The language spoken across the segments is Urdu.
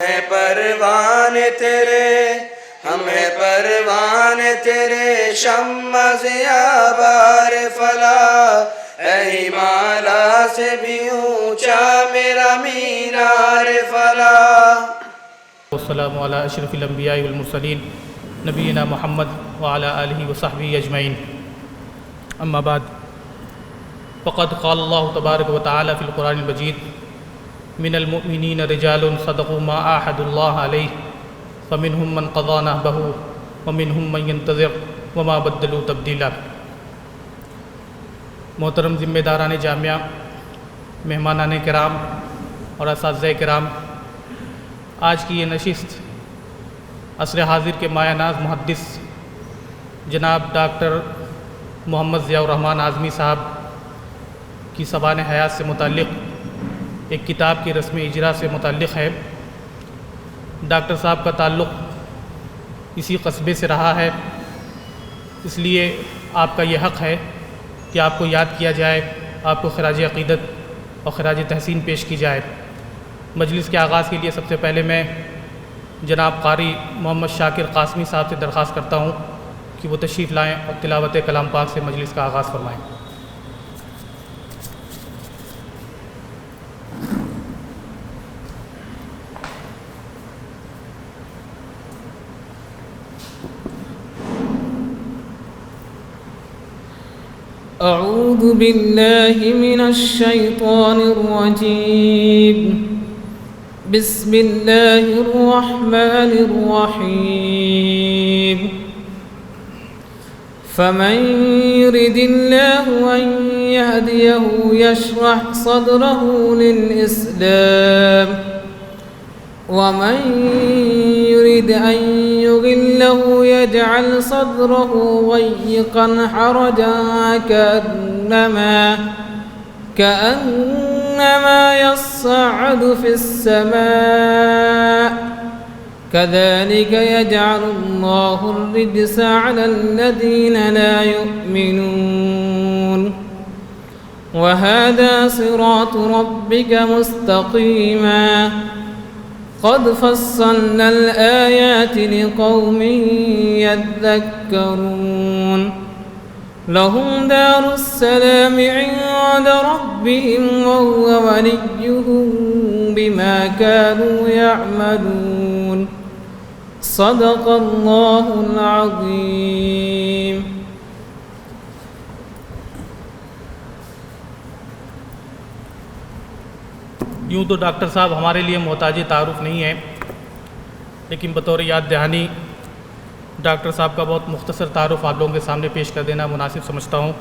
ہمیں پروانے تیرے، ہمیں پروانے تیرے، شمع ضیاء بار فلاح، اے ہمالا سے بھی اونچا میرا مینار فلاح۔ والسلام علی اشرف الانبیاء والمرسلین نبینا محمد وعلی آلہ وصحبہ اجمعین، اما بعد، فقد قال اللہ تبارک و تعالی فی القرآن المجید: من المؤمنین رجال صدقوا ما عاہدوا اللہ علیہ فمنہم من قضی نحبہ ومنہم من ینتظر وما بدلوا تبدیلا۔ محترم ذمہ داران جامعہ، مہمانان کرام اور اساتذہ کرام، آج کی یہ نشست عصر حاضر کے مایہ ناز محدث جناب ڈاکٹر محمد ضیاء الرحمن اعظمی صاحب کی سبانح حیات سے متعلق ایک کتاب کی رسم اجرا سے متعلق ہے۔ ڈاکٹر صاحب کا تعلق اسی قصبے سے رہا ہے، اس لیے آپ کا یہ حق ہے کہ آپ کو یاد کیا جائے، آپ کو خراج عقیدت اور خراج تحسین پیش کی جائے۔ مجلس کے آغاز کے لیے سب سے پہلے میں جناب قاری محمد شاکر قاسمی صاحب سے درخواست کرتا ہوں کہ وہ تشریف لائیں اور تلاوت کلام پاک سے مجلس کا آغاز فرمائیں۔ اعوذ باللہ من الشیطان الرجیم، بسم اللہ الرحمن الرحیم۔ فمن يرد الله أن يهديه يشرح صدره للإسلام، ومن يرد أن يضله يجعل صدره ضيقا حرجا كأنما يصعد في السماء، كذلك يجعل الله الرجس على الذين لا يؤمنون، وهذا صراط ربك مستقيما، قد فصلنا الآيات لقوم يذكرون، لهم دار السلام عند ربهم وهو وليهم بما كانوا يعملون، صدق اللہ العظیم۔ یوں تو ڈاکٹر صاحب ہمارے لیے محتاج تعارف نہیں ہے، لیکن بطور یاد دہانی ڈاکٹر صاحب کا بہت مختصر تعارف آپ لوگوں کے سامنے پیش کر دینا مناسب سمجھتا ہوں۔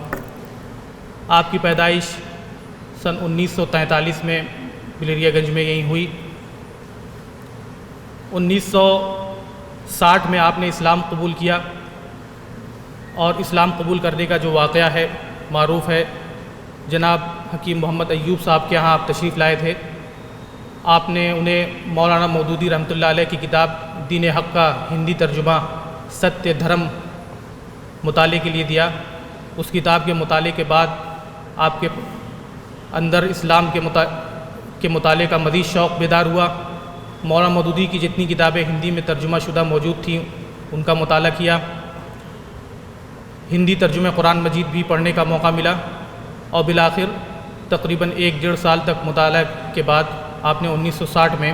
آپ کی پیدائش سن 1943 میں بلریا گنج میں یہیں ہوئی۔ 1960 میں آپ نے اسلام قبول کیا، اور اسلام قبول کرنے کا جو واقعہ ہے معروف ہے۔ جناب حکیم محمد ایوب صاحب کے ہاں آپ تشریف لائے تھے، آپ نے انہیں مولانا مودودی رحمۃ اللہ علیہ کی کتاب دین حق کا ہندی ترجمہ ستیہ دھرم مطالعے کے لیے دیا۔ اس کتاب کے مطالعے کے بعد آپ کے اندر اسلام کے مطالعے کا مزید شوق بیدار ہوا۔ مولانا مودودی کی جتنی کتابیں ہندی میں ترجمہ شدہ موجود تھیں ان کا مطالعہ کیا۔ ہندی ترجمہ قرآن مجید بھی پڑھنے کا موقع ملا، اور بالآخر تقریباً 1.5 سال تک مطالعہ کے بعد آپ نے 1960 میں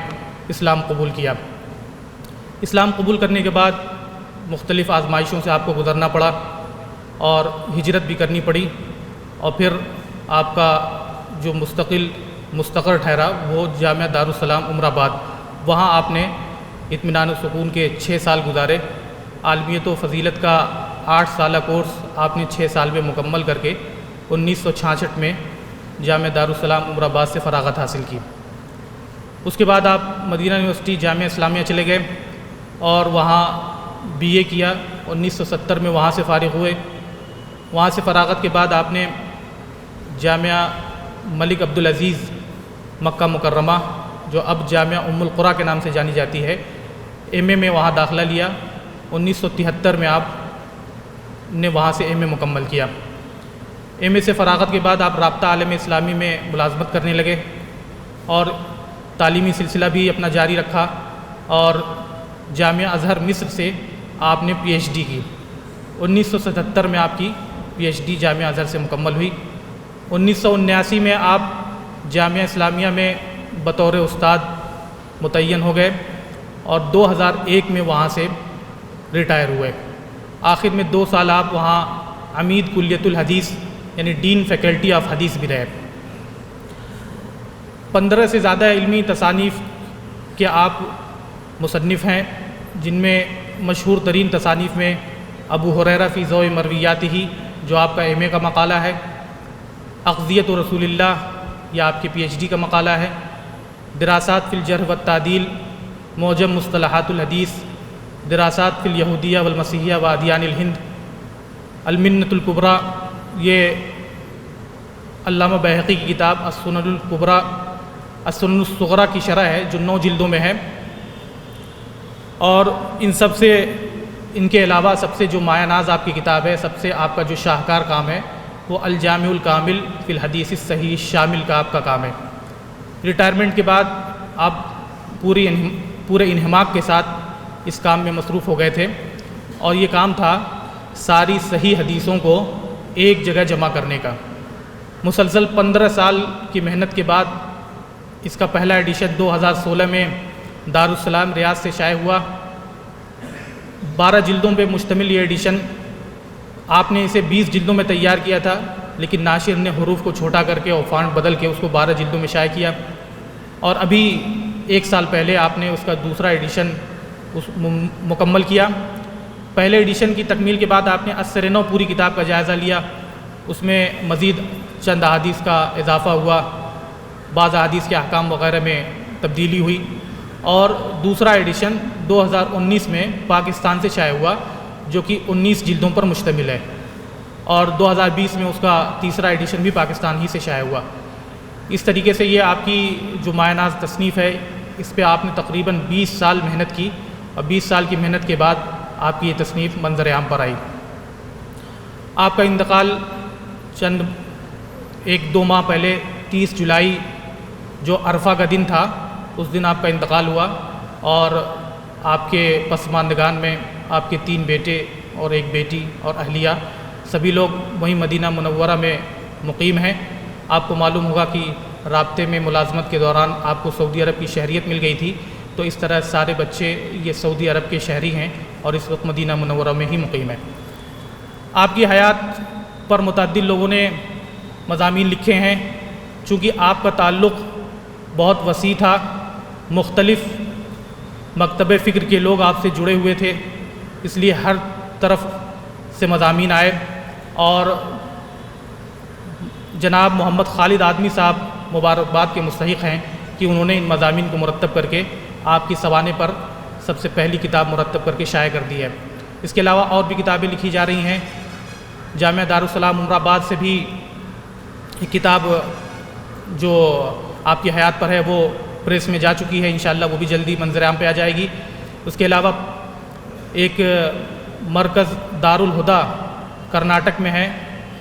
اسلام قبول کیا۔ اسلام قبول کرنے کے بعد مختلف آزمائشوں سے آپ کو گزرنا پڑا اور ہجرت بھی کرنی پڑی، اور پھر آپ کا جو مستقر ٹھہرا وہ جامعہ دارالسلام عمر آباد، وہاں آپ نے اطمینان و سکون کے 6 سال گزارے۔ عالمیت و فضیلت کا 8 سالہ کورس آپ نے 6 سال میں مکمل کر کے 1966 میں جامعہ دارالسلام عمر آباد سے فراغت حاصل کی۔ اس کے بعد آپ مدینہ یونیورسٹی جامعہ اسلامیہ چلے گئے اور وہاں BA کیا۔ 1970 میں وہاں سے فارغ ہوئے۔ وہاں سے فراغت کے بعد آپ نے جامعہ ملک عبدالعزیز مکہ مکرمہ، جو اب جامعہ ام القریٰ کے نام سے جانی جاتی ہے، MA میں وہاں داخلہ لیا۔ 1973 میں آپ نے وہاں سے MA مکمل کیا۔ ایم اے سے فراغت کے بعد آپ رابطہ عالم اسلامی میں ملازمت کرنے لگے اور تعلیمی سلسلہ بھی اپنا جاری رکھا۔ اور جامعہ ازہر مصر سے آپ نے پی ایچ ڈی کی۔ 1977 میں آپ کی پی ایچ ڈی جامعہ ازہر سے مکمل ہوئی۔ 1979 میں آپ جامعہ اسلامیہ میں بطور استاد متعین ہو گئے اور 2001 میں وہاں سے ریٹائر ہوئے۔ آخر میں 2 سال آپ وہاں عمید کلیۃ الحدیث یعنی ڈین فیکلٹی آف حدیث بھی رہے۔ 15 سے زیادہ علمی تصانیف کے آپ مصنف ہیں، جن میں مشہور ترین تصانیف میں ابو ہریرہ فی ضوء مرویاتہ جو آپ کا ایم اے کا مقالہ ہے، اقضیۃ رسول اللہ یہ آپ کے پی ایچ ڈی کا مقالہ ہے، دراسات فی الجرح والتعدیل، معجم مصطلحات الحدیث، دراسات فی الیہودیہ والمسیحیہ و ادیان الہند، المنۃ الکبریٰ یہ علامہ بیہقی کی کتاب السنن الکبریٰ السنن الصغریٰ کی شرح ہے جو 9 جلدوں میں ہے۔ اور ان کے علاوہ سب سے جو مایہ ناز آپ کی کتاب ہے، سب سے آپ کا جو شاہکار کام ہے وہ الجامع الکامل فی الحدیث الصحیح الشامل کا آپ کا کام ہے۔ ریٹائرمنٹ کے بعد آپ پورے انہماک کے ساتھ اس کام میں مصروف ہو گئے تھے، اور یہ کام تھا ساری صحیح حدیثوں کو ایک جگہ جمع کرنے کا۔ مسلسل 15 سال کی محنت کے بعد اس کا پہلا ایڈیشن 2016 میں دارالسلام ریاض سے شائع ہوا۔ 12 جلدوں پہ مشتمل یہ ایڈیشن، آپ نے اسے 20 جلدوں میں تیار کیا تھا، لیکن ناشر نے حروف کو چھوٹا کر کے اور فانٹ بدل کے اس کو 12 جلدوں میں شائع کیا، اور ابھی 1 سال پہلے آپ نے اس کا دوسرا ایڈیشن مکمل کیا۔ پہلے ایڈیشن کی تکمیل کے بعد آپ نے از-سر-نو پوری کتاب کا جائزہ لیا، اس میں مزید چند احادیث کا اضافہ ہوا، بعض احادیث کے احکام وغیرہ میں تبدیلی ہوئی، اور دوسرا ایڈیشن 2019 میں پاکستان سے شائع ہوا جو کہ 19 جلدوں پر مشتمل ہے، اور 2020 میں اس کا تیسرا ایڈیشن بھی پاکستان ہی سے شائع ہوا۔ اس طریقے سے یہ آپ کی جو مایہ ناز تصنیف ہے، اس پہ آپ نے تقریباً 20 سال محنت کی، اور 20 سال کی محنت کے بعد آپ کی یہ تصنیف منظر عام پر آئی۔ آپ کا انتقال چند 1-2 ماہ پہلے 30 جولائی جو عرفہ کا دن تھا اس دن آپ کا انتقال ہوا، اور آپ کے پسماندگان میں آپ کے 3 بیٹے اور 1 بیٹی اور اہلیہ سبھی لوگ وہیں مدینہ منورہ میں مقیم ہیں۔ آپ کو معلوم ہوگا کہ رابطے میں ملازمت کے دوران آپ کو سعودی عرب کی شہریت مل گئی تھی، تو اس طرح سارے بچے یہ سعودی عرب کے شہری ہیں اور اس وقت مدینہ منورہ میں ہی مقیم ہیں۔ آپ کی حیات پر متعدد لوگوں نے مضامین لکھے ہیں، چونکہ آپ کا تعلق بہت وسیع تھا، مختلف مکتب فکر کے لوگ آپ سے جڑے ہوئے تھے، اس لیے ہر طرف سے مضامین آئے، اور جناب محمد خالد آدمی صاحب مبارکباد کے مستحق ہیں کہ انہوں نے ان مضامین کو مرتب کر کے آپ کی سوانح پر سب سے پہلی کتاب مرتب کر کے شائع کر دی ہے۔ اس کے علاوہ اور بھی کتابیں لکھی جا رہی ہیں۔ جامعہ دارالسلام عمر آباد سے بھی ایک کتاب جو آپ کی حیات پر ہے وہ پریس میں جا چکی ہے، انشاءاللہ وہ بھی جلدی منظر عام پہ آ جائے گی۔ اس کے علاوہ ایک مرکز دارالہدا کرناٹک میں ہے،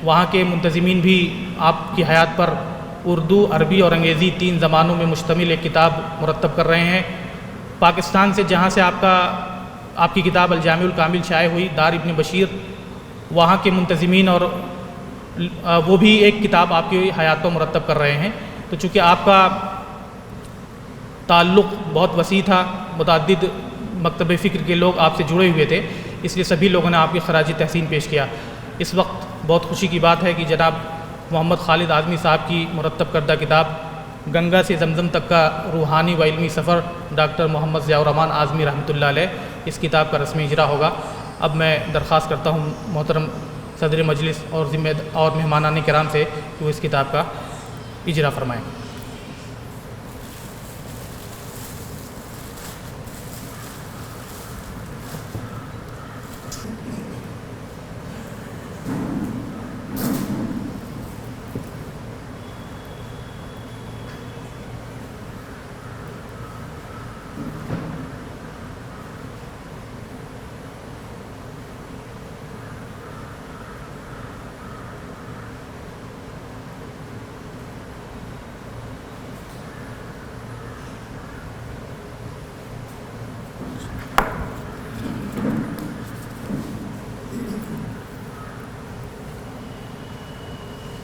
وہاں کے منتظمین بھی آپ کی حیات پر اردو، عربی اور انگریزی 3 زبانوں میں مشتمل ایک کتاب مرتب کر رہے ہیں۔ پاکستان سے جہاں سے آپ کی کتاب الجامع الکامل شائع ہوئی، دار ابن بشیر، وہاں کے منتظمین اور وہ بھی ایک کتاب آپ کی حیات پر مرتب کر رہے ہیں۔ تو چونکہ آپ کا تعلق بہت وسیع تھا، متعدد مکتب فکر کے لوگ آپ سے جڑے ہوئے تھے، اس لیے سبھی لوگوں نے آپ کی خراج تحسین پیش کیا۔ اس وقت بہت خوشی کی بات ہے کہ جناب محمد خالد آدمی صاحب کی مرتب کردہ کتاب گنگا سے زمزم تک کا روحانی و علمی سفر ڈاکٹر محمد ضیاء الرحمن اعظمی رحمۃ اللہ علیہ، اس کتاب کا رسمی اجرا ہوگا۔ اب میں درخواست کرتا ہوں محترم صدر مجلس اور مہمانان کرام سے کہ وہ اس کتاب کا اجرا فرمائیں۔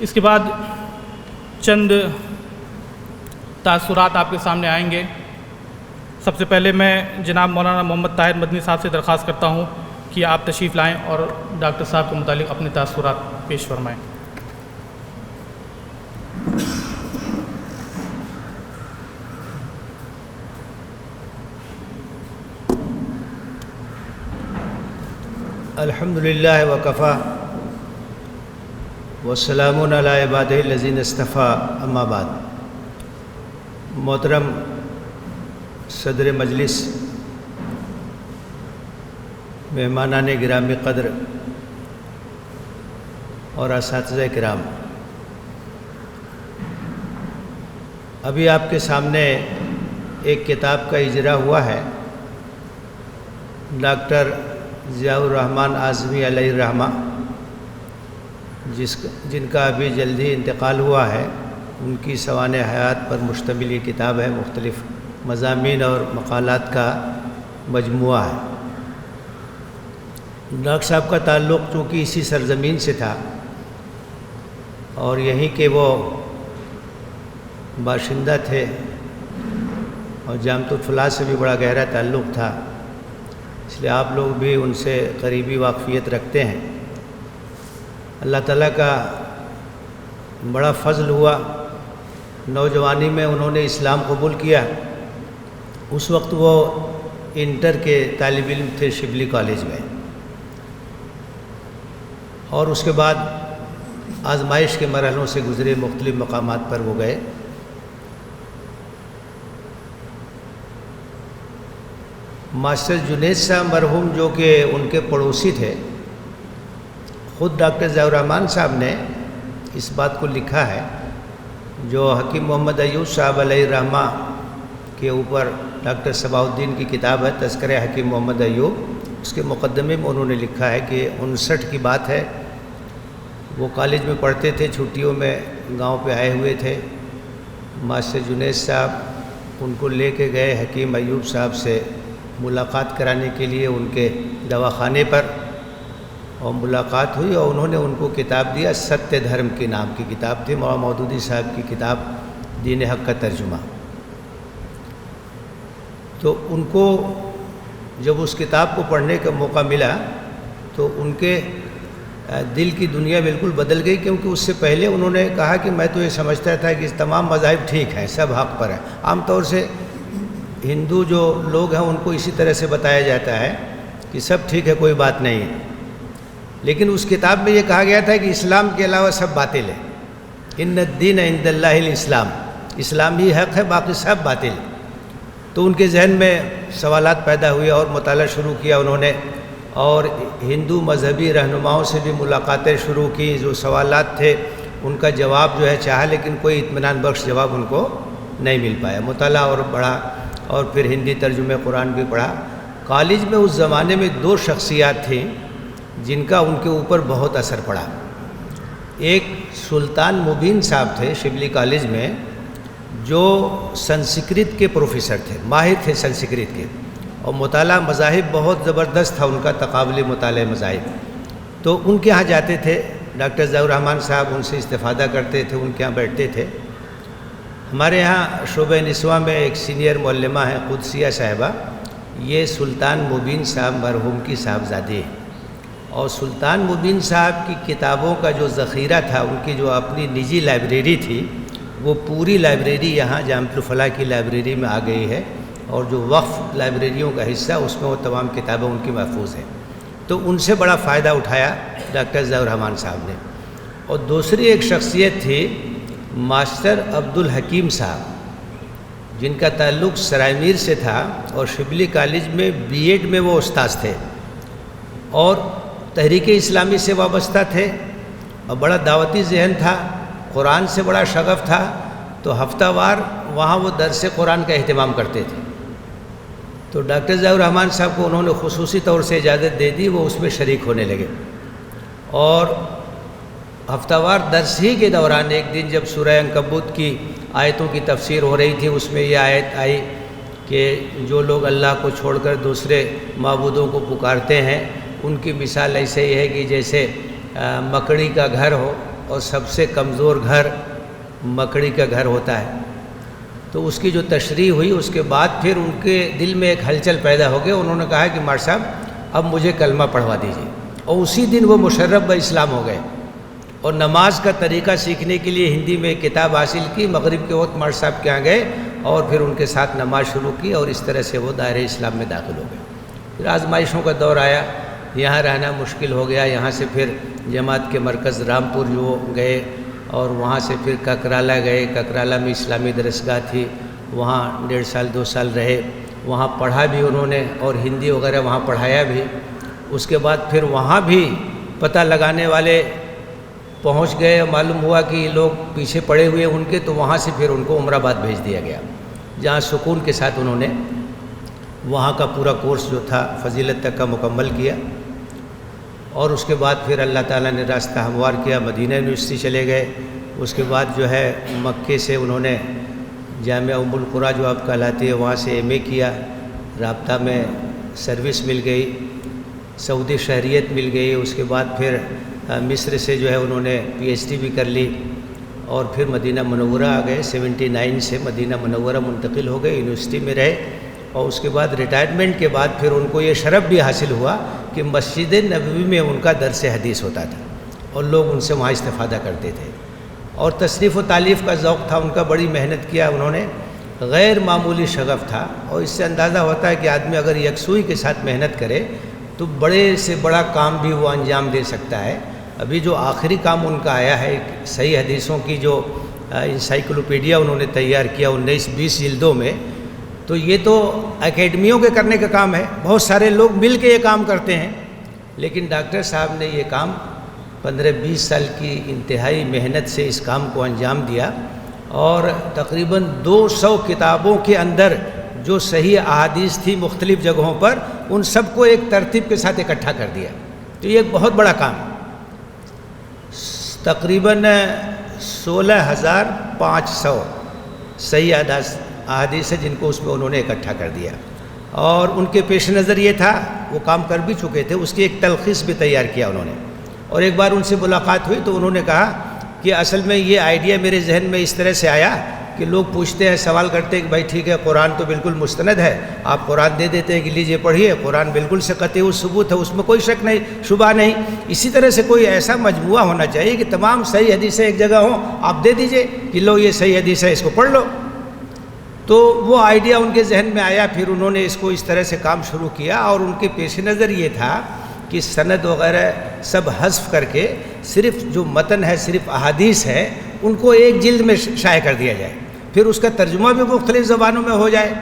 اس کے بعد چند تاثرات آپ کے سامنے آئیں گے۔ سب سے پہلے میں جناب مولانا محمد طاہر مدنی صاحب سے درخواست کرتا ہوں کہ آپ تشریف لائیں اور ڈاکٹر صاحب کے متعلق اپنے تاثرات پیش فرمائیں۔ الحمدللہ وکفا والسلام علی عبادہ الذین اصطفیٰ، اما بعد۔ محترم صدر مجلس، مہمانان گرامی قدر اور اساتذہ کرام، ابھی آپ کے سامنے ایک کتاب کا اجرا ہوا ہے، ڈاکٹر ضیاء الرحمن اعظمی علیہ الرحمہ، جن کا ابھی جلدی انتقال ہوا ہے، ان کی سوانح حیات پر مشتمل یہ کتاب ہے، مختلف مضامین اور مقالات کا مجموعہ ہے۔ ڈاکٹر صاحب کا تعلق چونکہ اسی سرزمین سے تھا اور یہیں کے وہ باشندہ تھے اور جامعۃ الفلاح سے بھی بڑا گہرا تعلق تھا، اس لیے آپ لوگ بھی ان سے قریبی واقفیت رکھتے ہیں۔ اللہ تعالیٰ کا بڑا فضل ہوا، نوجوانی میں انہوں نے اسلام قبول کیا۔ اس وقت وہ انٹر کے طالب علم تھے شبلی کالج میں، اور اس کے بعد آزمائش کے مرحلوں سے گزرے، مختلف مقامات پر وہ گئے۔ ماسٹر جنید صاحب مرحوم، جو کہ ان کے پڑوسی تھے، خود ڈاکٹر ضیاء الرحمن صاحب نے اس بات کو لکھا ہے، جو حکیم محمد ایوب صاحب علیہ الرحمہ کے اوپر ڈاکٹر صباح الدین کی کتاب ہے تذکرہ حکیم محمد ایوب، اس کے مقدمے میں انہوں نے لکھا ہے کہ 59 کی بات ہے، وہ کالج میں پڑھتے تھے، چھٹیوں میں گاؤں پہ آئے ہوئے تھے، ماسٹر جنید صاحب ان کو لے کے گئے حکیم ایوب صاحب سے ملاقات کرانے کے لیے ان کے دواخانے پر، اور ملاقات ہوئی اور انہوں نے ان کو کتاب دیا، ستیہ دھرم کے نام کی کتاب تھی، مولانا مودودی صاحب کی کتاب دین حق کا ترجمہ۔ تو ان کو جب اس کتاب کو پڑھنے کا موقع ملا تو ان کے دل کی دنیا بالکل بدل گئی، کیونکہ اس سے پہلے انہوں نے کہا کہ میں تو یہ سمجھتا تھا کہ تمام مذاہب ٹھیک ہیں، سب حق پر ہیں۔ عام طور سے ہندو جو لوگ ہیں ان کو اسی طرح سے بتایا جاتا ہے کہ سب ٹھیک ہے، کوئی بات نہیں ہے، لیکن اس کتاب میں یہ کہا گیا تھا کہ اسلام کے علاوہ سب باطل ہے، ان الدین عند اللہ الاسلام، اسلام ہی حق ہے، باقی سب باطل۔ تو ان کے ذہن میں سوالات پیدا ہوئے اور مطالعہ شروع کیا انہوں نے، اور ہندو مذہبی رہنماؤں سے بھی ملاقاتیں شروع کی، جو سوالات تھے ان کا جواب جو ہے چاہا، لیکن کوئی اطمینان بخش جواب ان کو نہیں مل پایا۔ مطالعہ اور بڑھا، اور پھر ہندی ترجمہ قرآن بھی پڑھا۔ کالج میں اس زمانے میں 2 شخصیات تھیں جن کا ان کے اوپر بہت اثر پڑا۔ ایک سلطان مبین صاحب تھے شبلی کالج میں، جو سنسکرت کے پروفیسر تھے، ماہر تھے سنسکرت کے، اور مطالعہ مذاہب بہت زبردست تھا ان کا، تقابلی مطالعہ مذاہب۔ تو ان کے ہاں جاتے تھے ڈاکٹر ضیاء الرحمن صاحب، ان سے استفادہ کرتے تھے، ان کے ہاں بیٹھتے تھے۔ ہمارے ہاں شعبہ نسواں میں ایک سینئر معلمہ ہیں قدسیہ صاحبہ، یہ سلطان مبین صاحب مرحوم کی صاحبزادی ہے، اور سلطان مبین صاحب کی کتابوں کا جو ذخیرہ تھا، ان کی جو اپنی نجی لائبریری تھی، وہ پوری لائبریری یہاں جامعۃ الفلاح کی لائبریری میں آ گئی ہے، اور جو وقف لائبریریوں کا حصہ اس میں وہ تمام کتابیں ان کی محفوظ ہیں۔ تو ان سے بڑا فائدہ اٹھایا ڈاکٹر ضیاء الرحمن صاحب نے۔ اور دوسری ایک شخصیت تھی ماسٹر عبدالحکیم صاحب، جن کا تعلق سرائے میر سے تھا، اور شبلی کالج میں بی ایڈ میں وہ استاذ تھے، اور تحریک اسلامی سے وابستہ تھے، اور بڑا دعوتی ذہن تھا، قرآن سے بڑا شغف تھا، تو ہفتہ وار وہاں وہ درس قرآن کا اہتمام کرتے تھے۔ تو ڈاکٹر ضیاء الرحمن صاحب کو انہوں نے خصوصی طور سے اجازت دے دی، وہ اس میں شریک ہونے لگے، اور ہفتہ وار درس ہی کے دوران ایک دن جب سورہ عنکبوت کی آیتوں کی تفسیر ہو رہی تھی، اس میں یہ آیت آئی کہ جو لوگ اللہ کو چھوڑ کر دوسرے معبودوں کو پکارتے ہیں، ان کی مثال ایسے ہی ہے کہ جیسے مکڑی کا گھر ہو اور سب سے کمزور گھر مکڑی کا گھر ہوتا ہے. تو اس کی جو تشریح ہوئی اس کے بعد پھر ان کے دل میں ایک ہلچل پیدا ہو گیا. انہوں نے کہا کہ مار صاحب اب مجھے کلمہ پڑھوا دیجیے. اور اسی دن وہ مشرف با اسلام ہو گئے اور نماز کا طریقہ سیکھنے کے لیے ہندی میں ایک کتاب حاصل کی. مغرب کے وقت مار صاحب کے یہاں گئے اور پھر ان کے ساتھ نماز شروع کی اور اس طرح سے وہ دائرہ اسلام میں داخل ہو گئے. پھر آزمائشوں کا دور آیا, یہاں رہنا مشکل ہو گیا. یہاں سے پھر جماعت کے مرکز رامپور جو گئے اور وہاں سے پھر ککرالہ گئے. ککرالہ میں اسلامی درسگاہ تھی, وہاں 1.5 سال 2 سال رہے. وہاں پڑھا بھی انہوں نے اور ہندی وغیرہ وہاں پڑھایا بھی. اس کے بعد پھر وہاں بھی پتہ لگانے والے پہنچ گئے, معلوم ہوا کہ یہ لوگ پیچھے پڑے ہوئے ان کے, تو وہاں سے پھر ان کو عمر آباد بھیج دیا گیا, جہاں سکون کے ساتھ انہوں نے وہاں کا پورا کورس جو تھا فضیلت تک کا مکمل کیا. اور اس کے بعد پھر اللہ تعالیٰ نے راستہ ہموار کیا, مدینہ یونیورسٹی چلے گئے. اس کے بعد جو ہے مکے سے انہوں نے جامعہ ام القریٰ جو اب کہلاتی ہے وہاں سے ایم اے کیا. رابطہ میں سروس مل گئی, سعودی شہریت مل گئی. اس کے بعد پھر مصر سے جو ہے انہوں نے پی ایچ ڈی بھی کر لی اور پھر مدینہ منورہ آ گئے. 79 سے مدینہ منورہ منتقل ہو گئے, یونیورسٹی میں رہے. اور اس کے بعد ریٹائرمنٹ کے بعد پھر ان کو یہ شرف بھی حاصل ہوا کہ مسجد نبوی میں ان کا درس حدیث ہوتا تھا اور لوگ ان سے وہاں استفادہ کرتے تھے. اور تصنیف و تالیف کا ذوق تھا ان کا, بڑی محنت کیا انہوں نے, غیر معمولی شغف تھا. اور اس سے اندازہ ہوتا ہے کہ آدمی اگر یکسوئی کے ساتھ محنت کرے تو بڑے سے بڑا کام بھی وہ انجام دے سکتا ہے. ابھی جو آخری کام ان کا آیا ہے صحیح حدیثوں کی جو انسائکلوپیڈیا انہوں نے تیار کیا 19-20 جلدوں میں, تو یہ تو اکیڈمیوں کے کرنے کا کام ہے, بہت سارے لوگ مل کے یہ کام کرتے ہیں. لیکن ڈاکٹر صاحب نے یہ کام 15-20 سال کی انتہائی محنت سے اس کام کو انجام دیا اور تقریباً 200 کتابوں کے اندر جو صحیح احادیث تھی مختلف جگہوں پر ان سب کو ایک ترتیب کے ساتھ اکٹھا کر دیا. تو یہ ایک بہت بڑا کام, تقریباً 16,500 صحیح احادیث ہے جن کو اس میں انہوں نے اکٹھا کر دیا. اور ان کے پیش نظر یہ تھا, وہ کام کر بھی چکے تھے, اس کی ایک تلخیص بھی تیار کیا انہوں نے. اور ایک بار ان سے ملاقات ہوئی تو انہوں نے کہا کہ اصل میں یہ آئیڈیا میرے ذہن میں اس طرح سے آیا کہ لوگ پوچھتے ہیں, سوال کرتے ہیں کہ بھائی ٹھیک ہے قرآن تو بالکل مستند ہے, آپ قرآن دے دیتے ہیں کہ لیجئے پڑھیے, قرآن بالکل سے قطعی ثبوت ہے, اس میں کوئی شک نہیں شبہ نہیں. اسی طرح سے کوئی ایسا مجموعہ ہونا چاہیے کہ تمام صحیح حدیثیں ایک جگہ ہوں, آپ دے دیجئے کہ لو یہ صحیح حدیث ہے, اس کو پڑھ لو. تو وہ آئیڈیا ان کے ذہن میں آیا, پھر انہوں نے اس کو اس طرح سے کام شروع کیا. اور ان کے پیش نظر یہ تھا کہ سند وغیرہ سب حذف کر کے صرف جو متن ہے, صرف احادیث ہے, ان کو ایک جلد میں شائع کر دیا جائے. پھر اس کا ترجمہ بھی مختلف زبانوں میں ہو جائے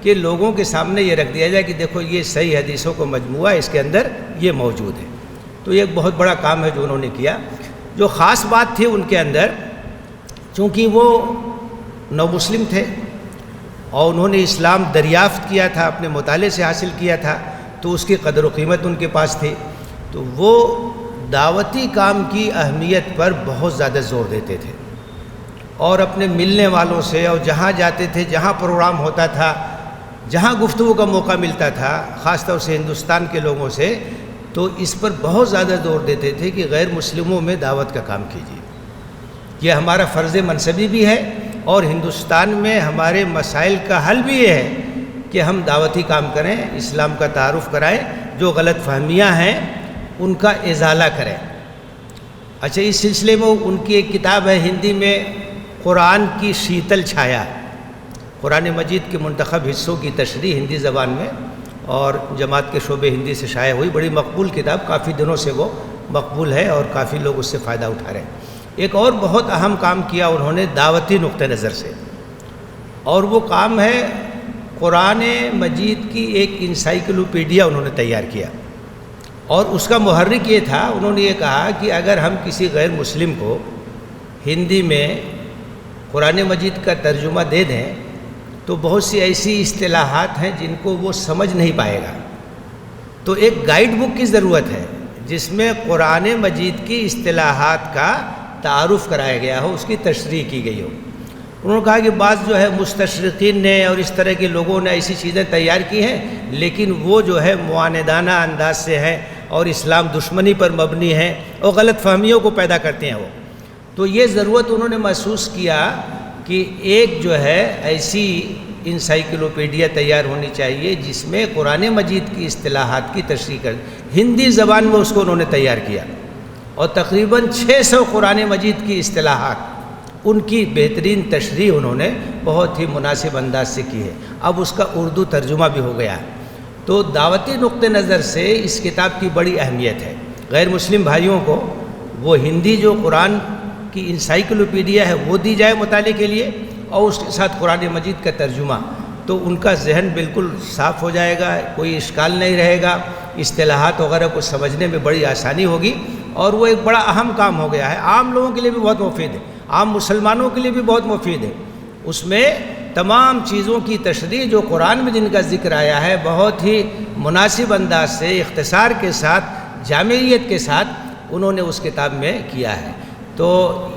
کہ لوگوں کے سامنے یہ رکھ دیا جائے کہ دیکھو یہ صحیح حدیثوں کو مجموعہ, اس کے اندر یہ موجود ہے. تو یہ ایک بہت بڑا کام ہے جو انہوں نے کیا. جو خاص بات تھی ان کے اندر, چونکہ وہ نو مسلم تھے اور انہوں نے اسلام دریافت کیا تھا, اپنے مطالعے سے حاصل کیا تھا, تو اس کی قدر و قیمت ان کے پاس تھی. تو وہ دعوتی کام کی اہمیت پر بہت زیادہ زور دیتے تھے اور اپنے ملنے والوں سے, اور جہاں جاتے تھے, جہاں پروگرام ہوتا تھا, جہاں گفتگو کا موقع ملتا تھا, خاص طور سے ہندوستان کے لوگوں سے, تو اس پر بہت زیادہ زور دیتے تھے کہ غیر مسلموں میں دعوت کا کام کیجیے. یہ ہمارا فرض منصبی بھی ہے اور ہندوستان میں ہمارے مسائل کا حل بھی یہ ہے کہ ہم دعوتی کام کریں, اسلام کا تعارف کرائیں, جو غلط فہمیاں ہیں ان کا ازالہ کریں. اچھا, اس سلسلے میں ان کی ایک کتاب ہے ہندی میں, قرآن کی شیتل چھایا, قرآن مجید کے منتخب حصوں کی تشریح ہندی زبان میں, اور جماعت کے شعبے ہندی سے شائع ہوئی. بڑی مقبول کتاب, کافی دنوں سے وہ مقبول ہے اور کافی لوگ اس سے فائدہ اٹھا رہے ہیں. ایک اور بہت اہم کام کیا انہوں نے دعوتی نقطہ نظر سے, اور وہ کام ہے قرآن مجید کی ایک انسائکلوپیڈیا انہوں نے تیار کیا. اور اس کا محرک یہ تھا, انہوں نے یہ کہا کہ اگر ہم کسی غیر مسلم کو ہندی میں قرآن مجید کا ترجمہ دے دیں تو بہت سی ایسی اصطلاحات ہیں جن کو وہ سمجھ نہیں پائے گا. تو ایک گائیڈ بک کی ضرورت ہے جس میں قرآن مجید کی اصطلاحات کا تعارف کرایا گیا ہو, اس کی تشریح کی گئی ہو. انہوں نے کہا کہ بعض جو ہے مستشرقین نے اور اس طرح کے لوگوں نے ایسی چیزیں تیار کی ہیں, لیکن وہ جو ہے معاندانہ انداز سے ہیں اور اسلام دشمنی پر مبنی ہیں اور غلط فہمیوں کو پیدا کرتے ہیں وہ. تو یہ ضرورت انہوں نے محسوس کیا کہ ایک جو ہے ایسی انسائکلوپیڈیا تیار ہونی چاہیے جس میں قرآن مجید کی اصطلاحات کی تشریح کر، ہندی زبان میں اس کو انہوں نے تیار کیا، اور تقریباً 600 قرآن مجید کی اصطلاحات، ان کی بہترین تشریح انہوں نے بہت ہی مناسب انداز سے کی ہے۔ اب اس کا اردو ترجمہ بھی ہو گیا ہے۔ تو دعوتی نقطہ نظر سے اس کتاب کی بڑی اہمیت ہے۔ غیر مسلم بھائیوں کو وہ ہندی جو قرآن کی انسائکلوپیڈیا ہے وہ دی جائے مطالعے کے لیے، اور اس کے ساتھ قرآن مجید کا ترجمہ، تو ان کا ذہن بالکل صاف ہو جائے گا، کوئی اشکال نہیں رہے گا، اصطلاحات وغیرہ کو سمجھنے میں بڑی آسانی ہوگی، اور وہ ایک بڑا اہم کام ہو گیا ہے۔ عام لوگوں کے لیے بھی بہت مفید ہے، عام مسلمانوں کے لیے بھی بہت مفید ہے۔ اس میں تمام چیزوں کی تشریح جو قرآن میں جن کا ذکر آیا ہے بہت ہی مناسب انداز سے، اختصار کے ساتھ، جامعیت کے ساتھ انہوں نے اس کتاب میں کیا ہے۔ تو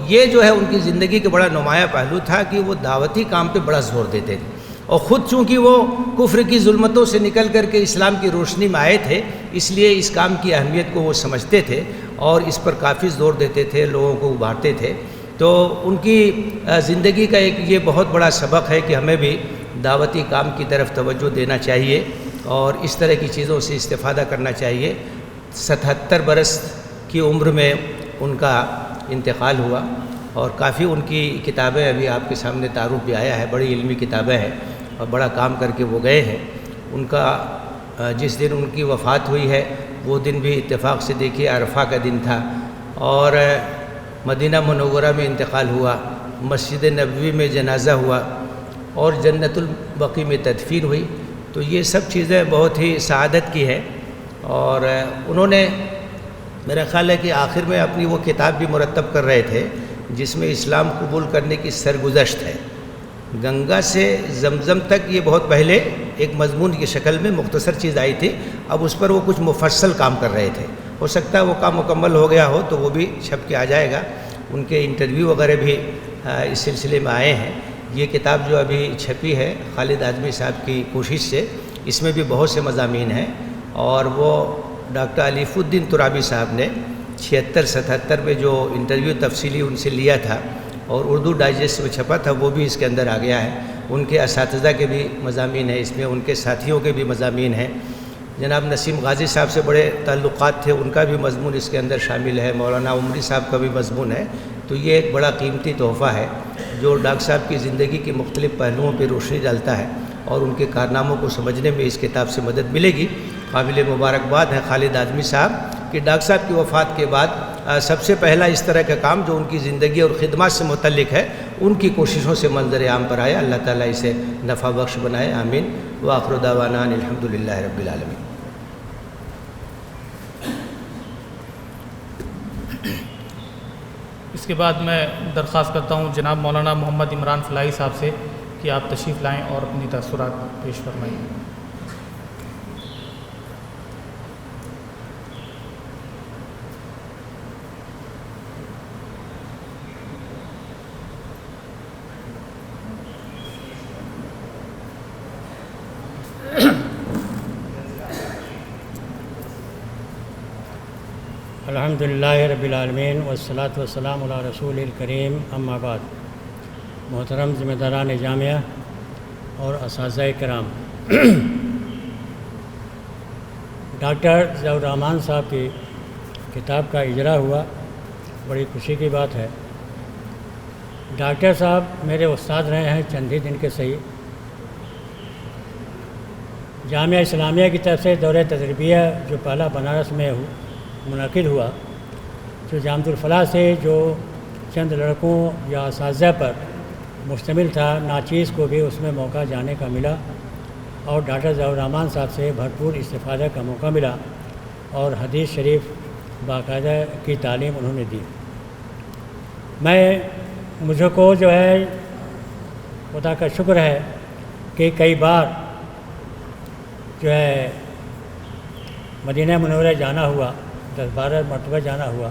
یہ جو ہے ان کی زندگی کا بڑا نمایاں پہلو تھا کہ وہ دعوتی کام پہ بڑا زور دیتے تھے، اور خود چونکہ وہ کفر کی ظلمتوں سے نکل کر کے اسلام کی روشنی میں آئے تھے، اس لیے اس کام کی اہمیت کو وہ سمجھتے تھے اور اس پر کافی زور دیتے تھے، لوگوں کو ابھارتے تھے۔ تو ان کی زندگی کا ایک یہ بہت بڑا سبق ہے کہ ہمیں بھی دعوتی کام کی طرف توجہ دینا چاہیے اور اس طرح کی چیزوں سے استفادہ کرنا چاہیے۔ 77 برس کی عمر میں ان کا انتقال ہوا، اور کافی ان کی کتابیں ابھی آپ کے سامنے تعارف بھی آیا ہے، بڑی علمی کتابیں ہیں اور بڑا کام کر کے وہ گئے ہیں۔ ان کا جس دن ان کی وفات ہوئی ہے وہ دن بھی اتفاق سے دیکھیے عرفہ کا دن تھا، اور مدینہ منورہ میں انتقال ہوا، مسجد نبوی میں جنازہ ہوا، اور جنت البقیع میں تدفین ہوئی۔ تو یہ سب چیزیں بہت ہی سعادت کی ہیں، اور انہوں نے میرا خیال ہے کہ آخر میں اپنی وہ کتاب بھی مرتب کر رہے تھے جس میں اسلام قبول کرنے کی سرگزشت ہے، گنگا سے زمزم تک۔ یہ بہت پہلے ایک مضمون کی شکل میں مختصر چیز آئی تھی، اب اس پر وہ کچھ مفصل کام کر رہے تھے۔ ہو سکتا ہے وہ کام مکمل ہو گیا ہو تو وہ بھی چھپ کے آ جائے گا۔ ان کے انٹرویو وغیرہ بھی اس سلسلے میں آئے ہیں۔ یہ کتاب جو ابھی چھپی ہے خالد اعظمی صاحب کی کوشش سے، اس میں بھی بہت سے مضامین ہیں، اور وہ ڈاکٹر علیف الدین ترابی صاحب نے 76-77 میں جو انٹرویو تفصیلی ان سے لیا تھا اور اردو ڈائجسٹ میں چھپا تھا وہ بھی اس کے اندر آ گیا ہے۔ ان کے اساتذہ کے بھی مضامین ہیں اس میں، ان کے ساتھیوں کے بھی مضامین ہیں۔ جناب نسیم غازی صاحب سے بڑے تعلقات تھے، ان کا بھی مضمون اس کے اندر شامل ہے، مولانا عمری صاحب کا بھی مضمون ہے۔ تو یہ ایک بڑا قیمتی تحفہ ہے جو ڈاکٹر صاحب کی زندگی کے مختلف پہلوؤں پہ روشنی ڈالتا ہے، اور ان کے کارناموں کو سمجھنے میں اس کتاب سے مدد ملے گی۔ قابل مبارکباد ہے خالد اعظمی صاحب کہ ڈاکٹر صاحب کی وفات کے بعد سب سے پہلا اس طرح کا کام جو ان کی زندگی اور خدمات سے متعلق ہے ان کی کوششوں سے منظر عام پر آیا۔ اللہ تعالیٰ اسے نفع بخش بنائے، آمین۔ وآخر دعوانا ان الحمدللہ رب العالمین۔ اس کے بعد میں درخواست کرتا ہوں جناب مولانا محمد عمران فلاحی صاحب سے کہ آپ تشریف لائیں اور اپنی تاثرات پیش فرمائیں۔ الحمدللہ رب العالمین والصلاة والسلام علی رسول الکریم، اما بعد۔ محترم ذمہ داران جامعہ اور اساتذہ کرام، ڈاکٹر ضیاء الرحمن صاحب کی کتاب کا اجرا ہوا، بڑی خوشی کی بات ہے۔ ڈاکٹر صاحب میرے استاد رہے ہیں چند ہی دن کے صحیح۔ جامعہ اسلامیہ کی طرف سے دورہ تجربیہ جو پہلا بنارس میں منعقد ہوا، جو جامعۃ الفلاح سے جو چند لڑکوں یا اساتذہ پر مشتمل تھا، ناچیز کو بھی اس میں موقع جانے کا ملا، اور ڈاکٹر ضیاء الرحمن صاحب سے بھرپور استفادہ کا موقع ملا، اور حدیث شریف باقاعدہ کی تعلیم انہوں نے دی۔ مجھے کو جو ہے خدا کا شکر ہے کہ کئی بار جو ہے مدینہ منورہ جانا ہوا، 10-12 مرتبہ جانا ہوا،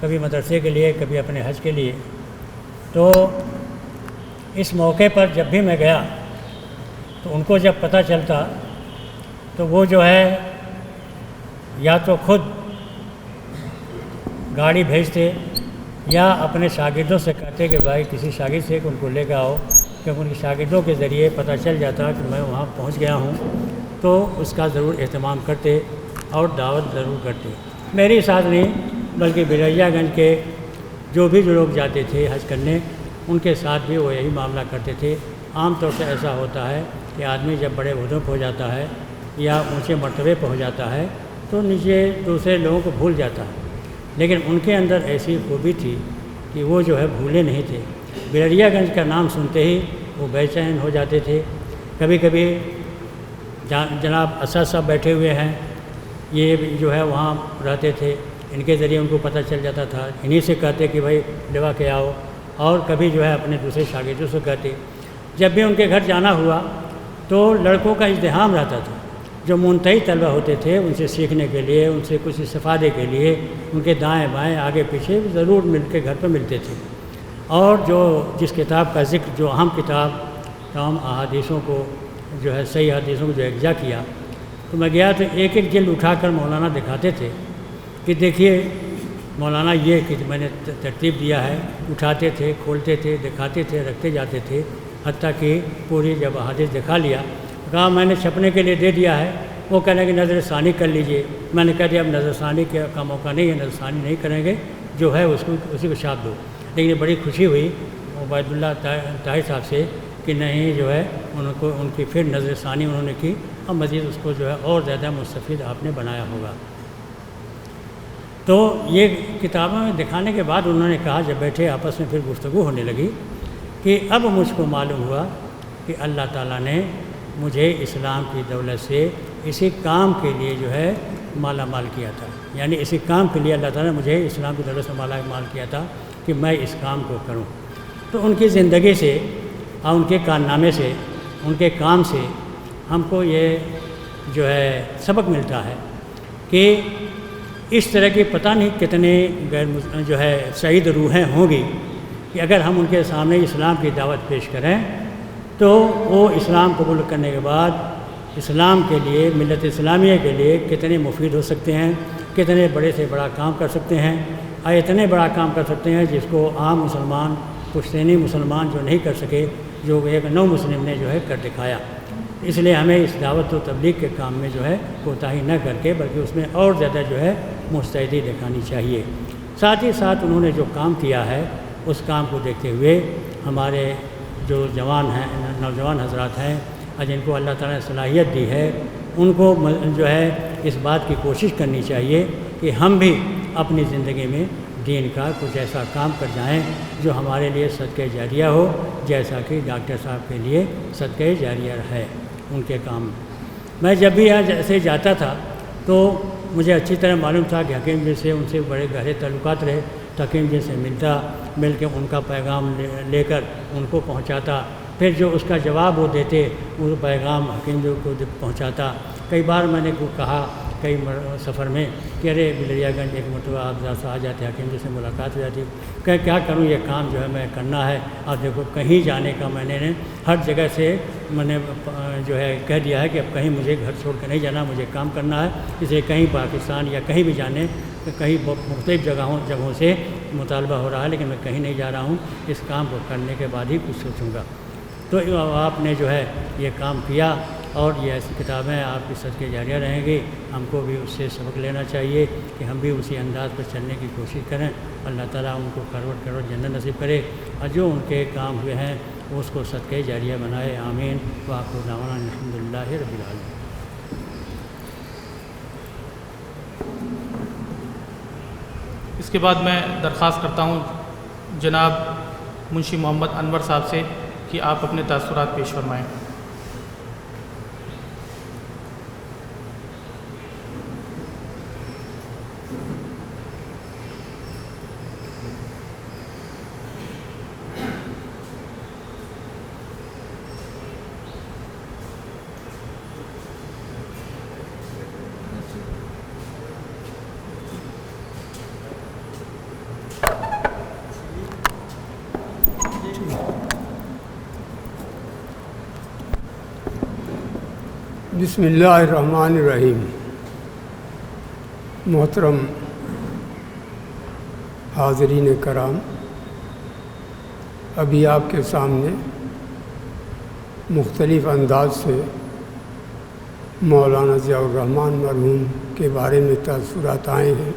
کبھی مدرسے کے لیے، کبھی اپنے حج کے لیے۔ تو اس موقع پر جب بھی میں گیا تو ان کو جب پتہ چلتا تو وہ جو ہے یا تو خود گاڑی بھیجتے یا اپنے شاگردوں سے کہتے کہ بھائی کسی شاگرد سے ان کو لے کے آؤ، کیونکہ ان کے شاگردوں کے ذریعے پتہ چل جاتا کہ میں وہاں پہنچ گیا ہوں، تو اس کا ضرور اہتمام کرتے اور دعوت ضرور کرتے۔ میری ساتھ نہیں بلکہ بلریا گنج کے جو لوگ جاتے تھے حج کرنے، ان کے ساتھ بھی وہ یہی معاملہ کرتے تھے۔ عام طور سے ایسا ہوتا ہے کہ آدمی جب بڑے عہدوں پہ ہو جاتا ہے یا اونچے مرتبے پہ ہو جاتا ہے تو نیچے دوسرے لوگوں کو بھول جاتا ہے، لیکن ان کے اندر ایسی خوبی تھی کہ وہ بھولے نہیں تھے۔ بلریا گنج کا نام سنتے ہی وہ بے چین ہو جاتے تھے۔ کبھی کبھی جناب اسد صاحب بیٹھے ہوئے ہیں، یہ وہاں رہتے تھے، ان کے ذریعے ان کو پتہ چل جاتا تھا، انہی سے کہتے کہ بھائی لوا کے آؤ، اور کبھی اپنے دوسرے شاگردوں سے کہتے۔ جب بھی ان کے گھر جانا ہوا تو لڑکوں کا ازدحام رہتا تھا، جو منتہی طلبہ ہوتے تھے ان سے سیکھنے کے لیے، ان سے کچھ استفادے کے لیے ان کے دائیں بائیں آگے پیچھے ضرور مل کے گھر پہ ملتے تھے۔ اور جس کتاب کا ذکر، جو اہم کتاب تمام احادیثوں کو صحیح حدیثوں کو اجزا کیا، تو میں گیا تو ایک ایک جلد اٹھا کر مولانا دکھاتے تھے کہ دیکھیے مولانا یہ کہ میں نے ترتیب دیا ہے، اٹھاتے تھے، کھولتے تھے، دکھاتے تھے، رکھتے جاتے تھے، حتیٰ کہ پوری جب احادیث دکھا لیا، کہا میں نے چھپنے کے لیے دے دیا ہے، وہ کہنے کہ نظر ثانی کر لیجئے۔ میں نے کہہ دیا اب نظر ثانی کا موقع نہیں ہے، نظر ثانی نہیں کریں گے، اسی کو چھاپ دو۔ لیکن یہ بڑی خوشی ہوئی عبید اللہ طاہر صاحب سے کہ نہیں ان کی پھر نظر ثانی انہوں نے کی، اور مزید اس کو اور زیادہ مستفید آپ نے بنایا ہوگا۔ تو یہ کتابوں میں دکھانے کے بعد انہوں نے کہا، جب بیٹھے آپس میں پھر گفتگو ہونے لگی، کہ اب مجھ کو معلوم ہوا کہ اللہ تعالیٰ نے مجھے اسلام کی دولت سے اسی کام کے لیے مالا مال کیا تھا، یعنی اسی کام کے لیے اللہ تعالیٰ نے مجھے اسلام کی دولت سے مالا مال کیا تھا کہ میں اس کام کو کروں۔ تو ان کی زندگی سے اور ان کے کارنامے سے، ان کے کام سے ہم کو یہ سبق ملتا ہے کہ اس طرح کی پتہ نہیں کتنے سعید روحیں ہوں گی کہ اگر ہم ان کے سامنے اسلام کی دعوت پیش کریں تو وہ اسلام قبول کرنے کے بعد اسلام کے لیے، ملت اسلامیہ کے لیے کتنے مفید ہو سکتے ہیں، کتنے بڑے سے بڑا کام کر سکتے ہیں، اور اتنے بڑا کام کر سکتے ہیں جس کو عام مسلمان، پشتینی مسلمان جو نہیں کر سکے، جو ایک نو مسلم نے کر دکھایا۔ اس لیے ہمیں اس دعوت و تبلیغ کے کام میں کوتاہی نہ کر کے بلکہ اس میں اور زیادہ مستعدی دکھانی چاہیے۔ ساتھ ہی ساتھ انہوں نے جو کام کیا ہے اس کام کو دیکھتے ہوئے ہمارے جو نوجوان حضرات ہیں اور جن کو اللہ تعالیٰ نے صلاحیت دی ہے، ان کو اس بات کی کوشش کرنی چاہیے کہ ہم بھی اپنی زندگی میں دین کا کچھ ایسا کام کر جائیں جو ہمارے لیے صدقہ جاریہ ہو، جیسا کہ ڈاکٹر صاحب کے لیے صدقہ جاریہ ہے ان کے کام۔ میں جب بھی یہاں ایسے جاتا تھا تو مجھے اچھی طرح معلوم تھا کہ حکیم جی سے ان سے بڑے گہرے تعلقات رہے، تو حکیم جی سے مل کے ان کا پیغام لے کر ان کو پہنچاتا، پھر جو اس کا جواب وہ دیتے وہ پیغام حکیم جی کو پہنچاتا۔ کئی بار میں نے کہا کئی سفر میں کہ ارے بلریا گنج ایک مرتبہ آپ ذرا سا آ جاتے، حکیم جی سے ملاقات ہو جاتی، کہ کیا کروں، یہ کام میں کرنا ہے۔ اور دیکھو کہیں جانے کا میں نے ہر جگہ سے میں نے کہہ دیا ہے کہ اب کہیں مجھے گھر چھوڑ کے نہیں جانا، مجھے کام کرنا ہے، اس لیے کہیں پاکستان یا کہیں بھی جانے، کہیں مختلف جگہوں سے مطالبہ ہو رہا ہے، لیکن میں کہیں نہیں جا رہا ہوں، اس کام کو کرنے کے بعد ہی کچھ سوچوں گا۔ تو آپ نے یہ کام کیا، اور یہ ایسی کتابیں آپ کی صدقہ جاریہ رہیں گی۔ ہم کو بھی اس سے سبق لینا چاہیے کہ ہم بھی اسی انداز پر چلنے کی کوشش کریں۔ اللہ تعالیٰ ان کو کروڑ جنت نصیب کرے، اور جو ان کے کام ہوئے ہیں اس کو صدقہ جاریہ بنائے۔ آمین۔ وآخر دعوانا الحمدللہ رب العالمین۔ اس کے بعد میں درخواست کرتا ہوں جناب منشی محمد انور صاحب سے کہ آپ اپنے تاثرات پیش فرمائیں۔ بسم اللہ الرحمن الرحیم۔ محترم حاضرین کرام، ابھی آپ کے سامنے مختلف انداز سے مولانا ضیاء الرحمن مرحوم کے بارے میں تاثرات آئے ہیں،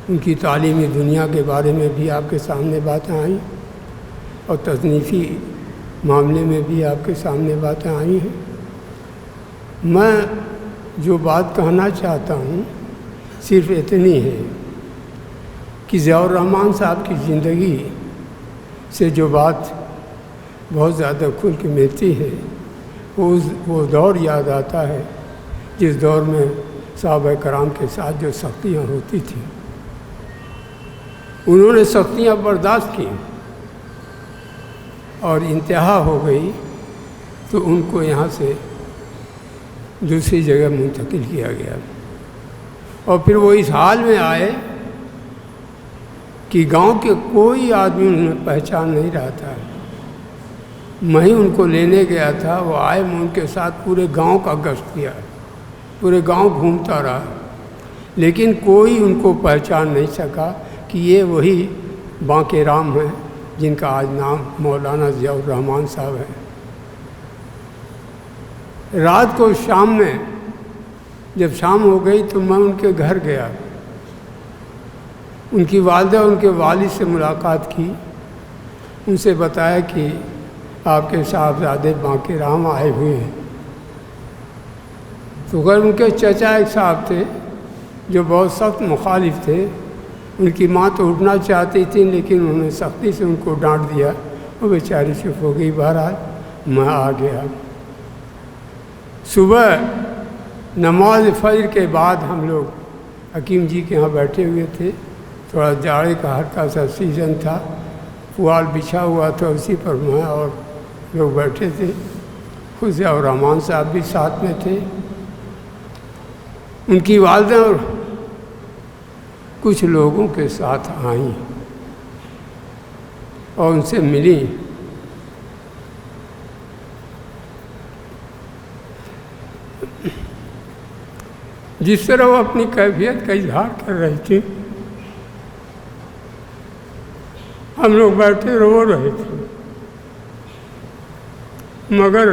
ان کی تعلیمی دنیا کے بارے میں بھی آپ کے سامنے باتیں آئیں اور تصنیفی معاملے میں بھی آپ کے سامنے باتیں آئی ہیں۔ میں جو بات کہنا چاہتا ہوں صرف اتنی ہے کہ ضیاء الرحمن صاحب کی زندگی سے جو بات بہت زیادہ کھل کے ملتی ہے وہ دور یاد آتا ہے جس دور میں صحابہ کرام کے ساتھ جو سختیاں ہوتی تھیں، انہوں نے سختیاں برداشت کی اور انتہا ہو گئی تو ان کو یہاں سے دوسری جگہ منتقل کیا گیا، اور پھر وہ اس حال میں آئے کہ گاؤں کے کوئی آدمی انہیں پہچان نہیں رہا تھا۔ میں ہی ان کو لینے گیا تھا، وہ آئے، میں ان کے ساتھ پورے گاؤں کا گشت کیا، پورے گاؤں گھومتا رہا، لیکن کوئی ان کو پہچان نہیں سکا کہ یہ وہی بانکے رام ہیں جن کا آج نام مولانا ضیاء الرحمن صاحب ہے۔ رات کو شام میں جب شام ہو گئی تو میں ان کے گھر گیا، ان کی والدہ ان کے والد سے ملاقات کی، ان سے بتایا کہ آپ کے صاحبزادے بانکے رام آئے ہوئے ہیں۔ تو غیر ان کے چچا ایک صاحب تھے جو بہت سخت مخالف تھے، ان کی ماں تو اٹھنا چاہتی تھی لیکن انہوں نے سختی سے ان کو ڈانٹ دیا، وہ بیچاری چپ ہو گئی۔ بہرحال میں آ گیا۔ صبح نماز فجر کے بعد ہم لوگ حکیم جی کے ہاں بیٹھے ہوئے تھے، تھوڑا جاڑے کا ہلکا سا سیزن تھا، پوال بچھا ہوا تھا، اسی پر میں اور لوگ بیٹھے تھے، خود ضیاء الرحمن صاحب بھی ساتھ میں تھے۔ ان کی والدہ اور کچھ لوگوں کے ساتھ آئیں اور ان سے ملیں۔ جس طرح وہ اپنی کیفیت کا اظہار کر رہی تھی، ہم لوگ بیٹھے رو رہے تھے، مگر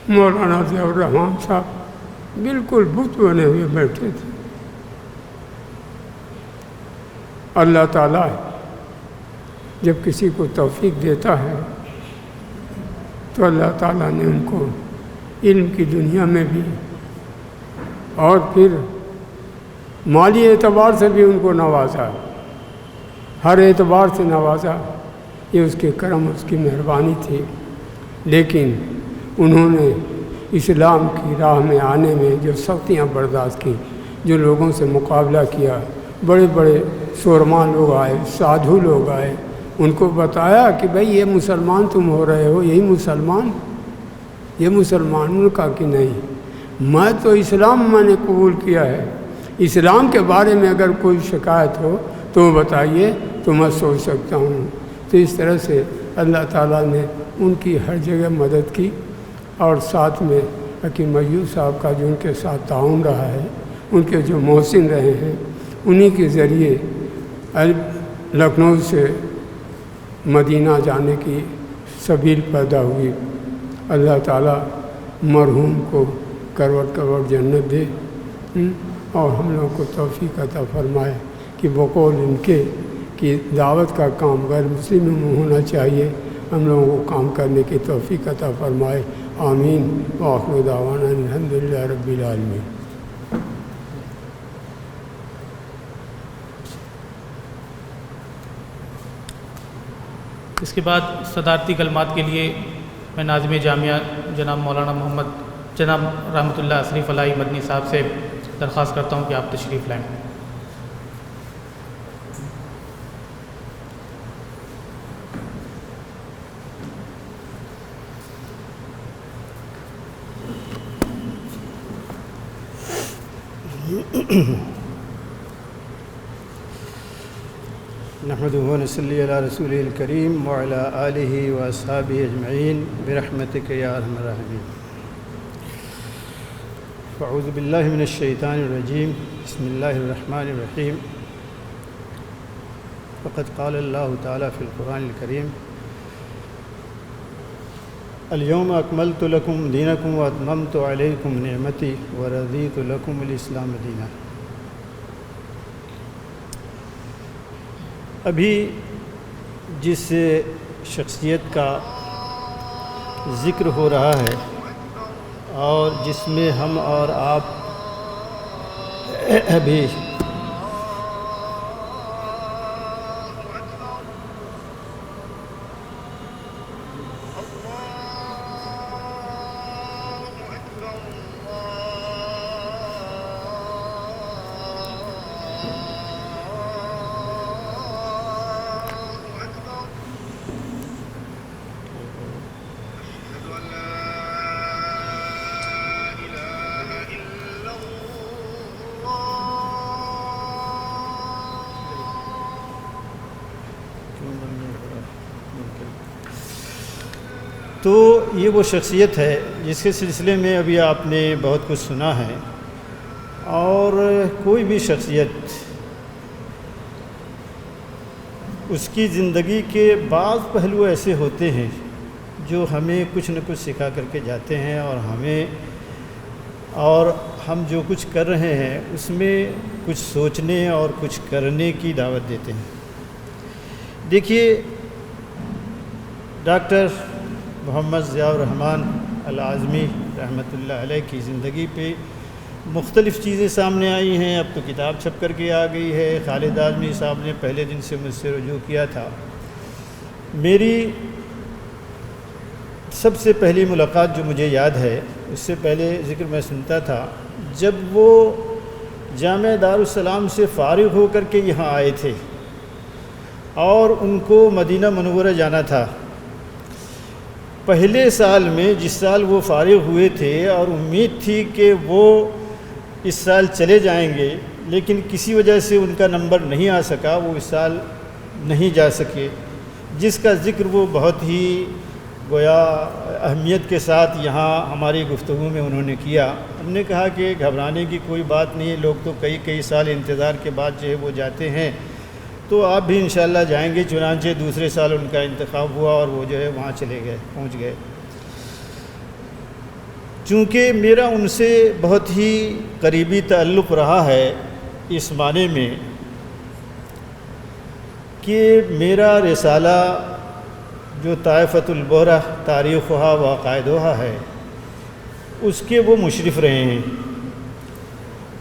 مولانا ضیاء الرحمن صاحب بالکل بت بنے ہوئے بیٹھے تھے۔ اللہ تعالیٰ جب کسی کو توفیق دیتا ہے تو اللہ تعالیٰ نے ان کو علم کی دنیا میں بھی اور پھر مالی اعتبار سے بھی ان کو نوازا، ہر اعتبار سے نوازا۔ یہ اس کے کرم، اس کی مہربانی تھی۔ لیکن انہوں نے اسلام کی راہ میں آنے میں جو سختیاں برداشت کی، جو لوگوں سے مقابلہ کیا، بڑے بڑے سورما لوگ آئے، سادھو لوگ آئے، ان کو بتایا کہ بھئی یہ مسلمان تم ہو رہے ہو، یہی مسلمان، یہ مسلمان۔ انہوں نے کہا کہ نہیں، میں تو اسلام میں نے قبول کیا ہے، اسلام کے بارے میں اگر کوئی شکایت ہو تو بتائیے تو میں سوچ سکتا ہوں۔ تو اس طرح سے اللہ تعالیٰ نے ان کی ہر جگہ مدد کی، اور ساتھ میں حکیم ایوب صاحب کا جو ان کے ساتھ تعاون رہا ہے، ان کے جو محسن رہے ہیں، انہی کے ذریعے لکھنؤ سے مدینہ جانے کی سبیل پیدا ہوئی۔ اللہ تعالیٰ مرحوم کو کروٹ کروٹ جنت دے، اور ہم لوگوں کو توفیق عطا فرمائے کہ بقول ان کے کہ دعوت کا کام غیر مسلموں میں ہونا چاہیے، ہم لوگوں کو کام کرنے کی توفیق عطا فرمائے۔ آمین۔ وآخر دعوانا الحمدللہ رب العالمین۔ اس کے بعد صدارتی کلمات کے لیے میں ناظم جامعہ جناب مولانا محمد جناب رحمۃ اللہ اشرف علائی مدنی صاحب سے درخواست کرتا ہوں کہ آپ تشریف لائیں۔ نحمده ونصلي على رسوله الكريم وعلى آله وأصحابه أجمعين برحمتك يا أرحم الراحمين۔ أعوذ بالله من الشيطان الرجيم، بسم الله الرحمن الرحيم۔ فقد قال اللہ تعالیٰ فی القرآن الکریم اليوم اکملت لکم دینکم واتممت علیکم نعمتی ورضیت لکم الاسلام دینا۔ ابھی جس شخصیت کا ذکر ہو رہا ہے اور جس میں ہم اور آپ ابھی تو یہ وہ شخصیت ہے جس کے سلسلے میں ابھی آپ نے بہت کچھ سنا ہے، اور کوئی بھی شخصیت اس کی زندگی کے بعض پہلو ایسے ہوتے ہیں جو ہمیں کچھ نہ کچھ سکھا کر کے جاتے ہیں، اور ہم جو کچھ کر رہے ہیں اس میں کچھ سوچنے اور کچھ کرنے کی دعوت دیتے ہیں۔ دیکھیے، ڈاکٹر محمد ضیاء الرحمن العازمی رحمۃ اللہ علیہ کی زندگی پہ مختلف چیزیں سامنے آئی ہیں۔ اب تو کتاب چھپ کر کے آ گئی ہے۔ خالد اعظمی صاحب نے پہلے دن سے مجھ سے رجوع کیا تھا۔ میری سب سے پہلی ملاقات جو مجھے یاد ہے، اس سے پہلے ذکر میں سنتا تھا، جب وہ جامعہ دارالسلام سے فارغ ہو کر کے یہاں آئے تھے اور ان کو مدینہ منورہ جانا تھا۔ پہلے سال میں، جس سال وہ فارغ ہوئے تھے، اور امید تھی کہ وہ اس سال چلے جائیں گے، لیکن کسی وجہ سے ان کا نمبر نہیں آ سکا، وہ اس سال نہیں جا سکے، جس کا ذکر وہ بہت ہی گویا اہمیت کے ساتھ یہاں ہماری گفتگو میں انہوں نے کیا۔ ہم نے کہا کہ گھبرانے کی کوئی بات نہیں ہے، لوگ تو کئی سال انتظار کے بعد جو ہے وہ جاتے ہیں، تو آپ بھی انشاءاللہ جائیں گے۔ چنانچہ دوسرے سال ان کا انتخاب ہوا اور وہ جو ہے وہاں چلے گئے، پہنچ گئے۔ چونکہ میرا ان سے بہت ہی قریبی تعلق رہا ہے اس معنی میں کہ میرا رسالہ جو طائفۃ البحرہ تاریخھا و عقائدھا ہے، اس کے وہ مشرف رہے ہیں،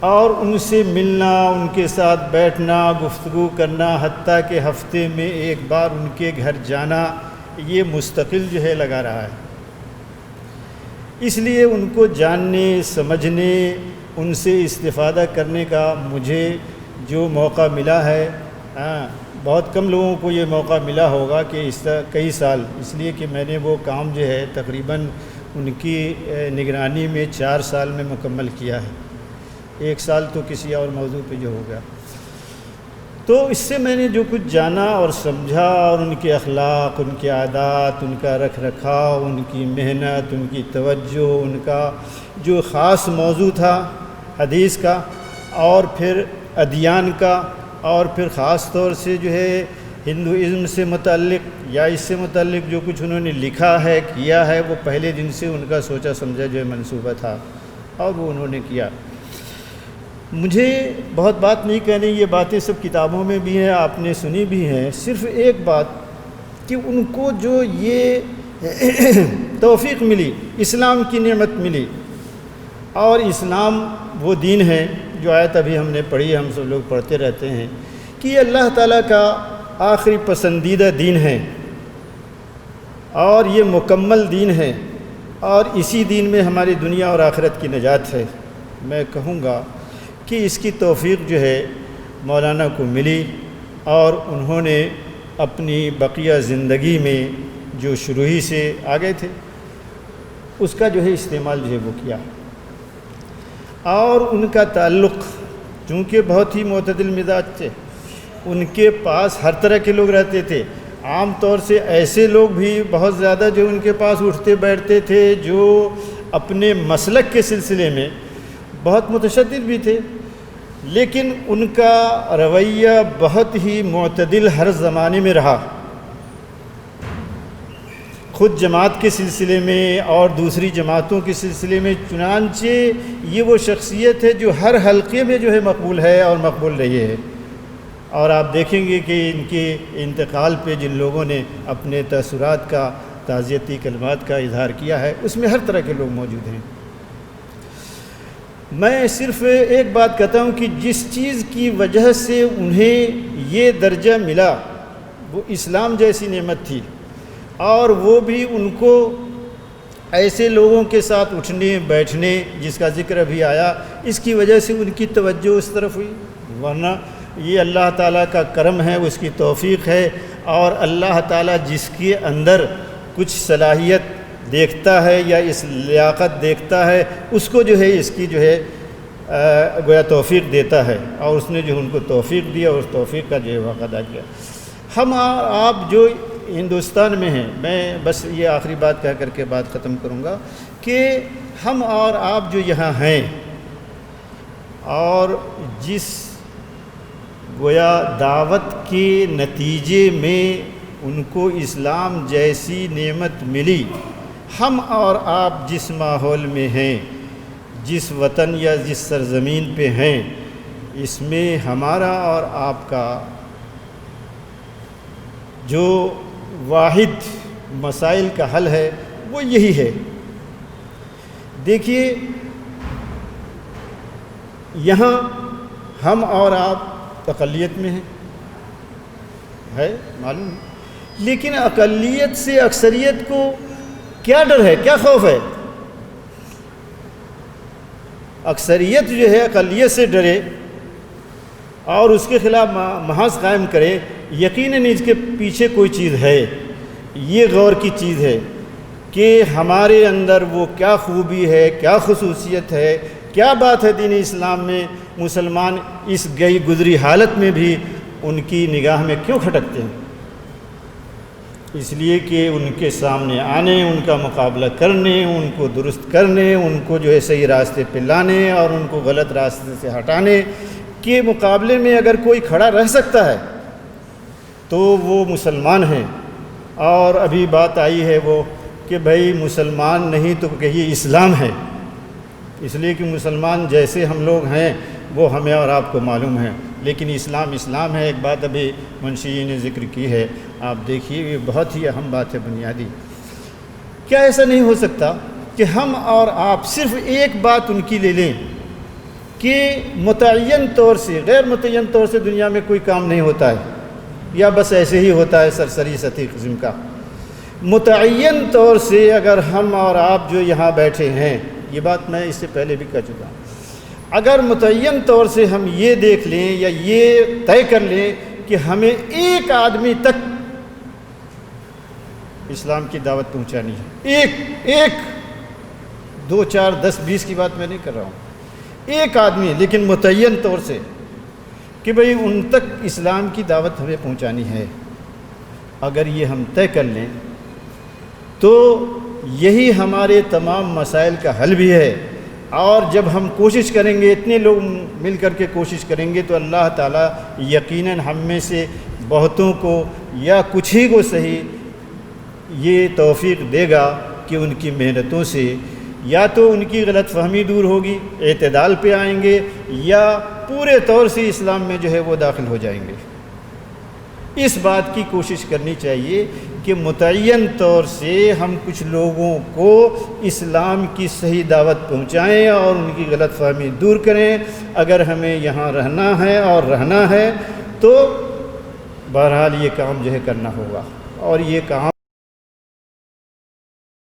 اور ان سے ملنا، ان کے ساتھ بیٹھنا، گفتگو کرنا، حتیٰ کہ ہفتے میں ایک بار ان کے گھر جانا، یہ مستقل جو ہے لگا رہا ہے۔ اس لیے ان کو جاننے، سمجھنے، ان سے استفادہ کرنے کا مجھے جو موقع ملا ہے، بہت کم لوگوں کو یہ موقع ملا ہوگا کہ کئی سال، اس لیے کہ میں نے وہ کام جو ہے تقریباً ان کی نگرانی میں 4 سال میں مکمل کیا ہے۔ 1 سال تو کسی اور موضوع پہ جو ہو گیا۔ تو اس سے میں نے جو کچھ جانا اور سمجھا، اور ان کے اخلاق، ان کے عادات، ان کا رکھ رکھاؤ، ان کی محنت، ان کی توجہ، ان کا جو خاص موضوع تھا حدیث کا، اور پھر ادیان کا، اور پھر خاص طور سے جو ہے ہندوازم سے متعلق یا اس سے متعلق جو کچھ انہوں نے لکھا ہے، کیا ہے، وہ پہلے دن سے ان کا سوچا سمجھا جو ہے منصوبہ تھا، اور وہ انہوں نے کیا۔ مجھے بہت بات نہیں کہنی، یہ باتیں سب کتابوں میں بھی ہیں، آپ نے سنی بھی ہیں۔ صرف ایک بات کہ ان کو جو یہ توفیق ملی، اسلام کی نعمت ملی، اور اسلام وہ دین ہے جو آیت ابھی ہم نے پڑھی، ہم سب لوگ پڑھتے رہتے ہیں کہ یہ اللہ تعالیٰ کا آخری پسندیدہ دین ہے، اور یہ مکمل دین ہے، اور اسی دین میں ہماری دنیا اور آخرت کی نجات ہے۔ میں کہوں گا کہ اس کی توفیق جو ہے مولانا کو ملی، اور انہوں نے اپنی بقیہ زندگی میں جو شروع ہی سے آگے تھے اس کا جو ہے استعمال جو ہے وہ کیا۔ اور ان کا تعلق چونکہ بہت ہی معتدل مزاج تھے، ان کے پاس ہر طرح کے لوگ رہتے تھے۔ عام طور سے ایسے لوگ بھی بہت زیادہ جو ان کے پاس اٹھتے بیٹھتے تھے جو اپنے مسلک کے سلسلے میں بہت متشدد بھی تھے، لیکن ان کا رویہ بہت ہی معتدل ہر زمانے میں رہا، خود جماعت کے سلسلے میں اور دوسری جماعتوں کے سلسلے میں۔ چنانچہ یہ وہ شخصیت ہے جو ہر حلقے میں جو ہے مقبول ہے اور مقبول رہی ہے۔ اور آپ دیکھیں گے کہ ان کے انتقال پہ جن لوگوں نے اپنے تاثرات کا، تعزیتی کلمات کا اظہار کیا ہے، اس میں ہر طرح کے لوگ موجود ہیں۔ میں صرف ایک بات کہتا ہوں کہ جس چیز کی وجہ سے انہیں یہ درجہ ملا وہ اسلام جیسی نعمت تھی، اور وہ بھی ان کو ایسے لوگوں کے ساتھ اٹھنے بیٹھنے جس کا ذکر ابھی آیا، اس کی وجہ سے ان کی توجہ اس طرف ہوئی، ورنہ یہ اللہ تعالیٰ کا کرم ہے، اس کی توفیق ہے، اور اللہ تعالیٰ جس کے اندر کچھ صلاحیت دیکھتا ہے یا اس لیاقت دیکھتا ہے، اس کو جو ہے اس کی جو ہے گویا توفیق دیتا ہے، اور اس نے جو ان کو توفیق دیا، اس توفیق کا جو ہے حق ادا کیا۔ ہم آپ جو ہندوستان میں ہیں، میں بس یہ آخری بات کہہ کر کے بات ختم کروں گا کہ ہم اور آپ جو یہاں ہیں اور جس گویا دعوت کے نتیجے میں ان کو اسلام جیسی نعمت ملی، ہم اور آپ جس ماحول میں ہیں، جس وطن یا جس سرزمین پہ ہیں، اس میں ہمارا اور آپ کا جو واحد مسائل کا حل ہے وہ یہی ہے۔ دیکھیے یہاں ہم اور آپ اقلیت میں ہیں، ہے معلوم، لیکن اقلیت سے اکثریت کو کیا ڈر ہے، کیا خوف ہے؟ اکثریت جو ہے اقلیت سے ڈرے اور اس کے خلاف محاذ قائم کرے، یقیناً اس کے پیچھے کوئی چیز ہے۔ یہ غور کی چیز ہے کہ ہمارے اندر وہ کیا خوبی ہے، کیا خصوصیت ہے، کیا بات ہے دین اسلام میں، مسلمان اس گئی گزری حالت میں بھی ان کی نگاہ میں کیوں کھٹکتے ہیں؟ اس لیے کہ ان کے سامنے آنے، ان کا مقابلہ کرنے، ان کو درست کرنے، ان کو جو ہے صحیح راستے پہ لانے اور ان کو غلط راستے سے ہٹانے کے مقابلے میں اگر کوئی کھڑا رہ سکتا ہے تو وہ مسلمان ہیں۔ اور ابھی بات آئی ہے وہ کہ بھائی مسلمان نہیں تو کہیے اسلام ہے، اس لیے کہ مسلمان جیسے ہم لوگ ہیں وہ ہمیں اور آپ کو معلوم ہے، لیکن اسلام اسلام ہے۔ ایک بات ابھی منشی نے ذکر کی ہے، آپ دیکھیے یہ بہت ہی اہم بات ہے، بنیادی۔ کیا ایسا نہیں ہو سکتا کہ ہم اور آپ صرف ایک بات ان کی لے لیں کہ متعین طور سے، غیر متعین طور سے دنیا میں کوئی کام نہیں ہوتا ہے، یا بس ایسے ہی ہوتا ہے سرسری سطحی قسم کا۔ متعین طور سے اگر ہم اور آپ جو یہاں بیٹھے ہیں، یہ بات میں اس سے پہلے بھی کہہ چکا ہوں، اگر متعین طور سے ہم یہ دیکھ لیں یا یہ طے کر لیں کہ ہمیں ایک آدمی تک اسلام کی دعوت پہنچانی ہے، ایک 2 4 10 20 کی بات میں نہیں کر رہا ہوں، ایک آدمی، لیکن متعین طور سے کہ بھئی ان تک اسلام کی دعوت ہمیں پہنچانی ہے، اگر یہ ہم طے کر لیں تو یہی ہمارے تمام مسائل کا حل بھی ہے۔ اور جب ہم کوشش کریں گے، اتنے لوگ مل کر کے کوشش کریں گے تو اللہ تعالیٰ یقیناً ہم میں سے بہتوں کو یا کچھ ہی کو صحیح یہ توفیق دے گا کہ ان کی محنتوں سے یا تو ان کی غلط فہمی دور ہوگی، اعتدال پہ آئیں گے، یا پورے طور سے اسلام میں جو ہے وہ داخل ہو جائیں گے۔ اس بات کی کوشش کرنی چاہیے کہ متعین طور سے ہم کچھ لوگوں کو اسلام کی صحیح دعوت پہنچائیں اور ان کی غلط فہمی دور کریں۔ اگر ہمیں یہاں رہنا ہے اور رہنا ہے تو بہرحال یہ کام جو ہے کرنا ہوگا، اور یہ کام